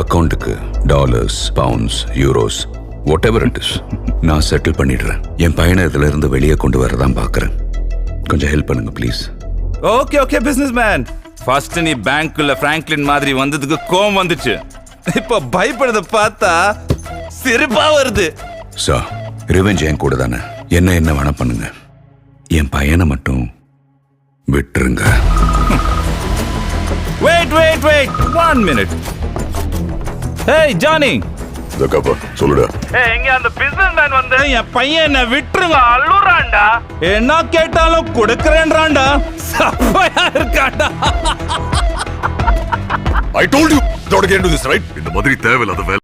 அக்கௌண்ட்டுக்கு dollars, pounds, euros, what ever it is நான் settle பண்ணிடுறேன். என் பையனை இதுல இருந்து வெளியே கொண்டு வரதான் பாக்குறேன். கொஞ்சம் ஹெல்ப் பண்ணுங்க please. Okay okay business man. First நீ பேங்க்குள்ள பிராங்க்லின் மாதிரி வந்ததுக்கு கோவம் வந்துச்சு. இப்போ பயப்படுறத பார்த்தா சிரிப்பா வருது. சார், ரிவெஞ்ச் என் கூட தானே. என்ன வேணா பண்ணுங்க, என் பையனை மட்டும் விட்டுருங்க. Wait 1 minute. Hey Johnny. சொல்லுடா. இங்க அந்த பிசினஸ் மேன் வந்து என் பையன் என்ன விட்டுருங்க அழுறான்டா. என்ன கேட்டாலும் கொடுக்கறேன்றான்டா. சப்பையா இருக்கான்டா. I told you not to get into this, right? இந்த மாதிரி தேவையில்லாத வேலை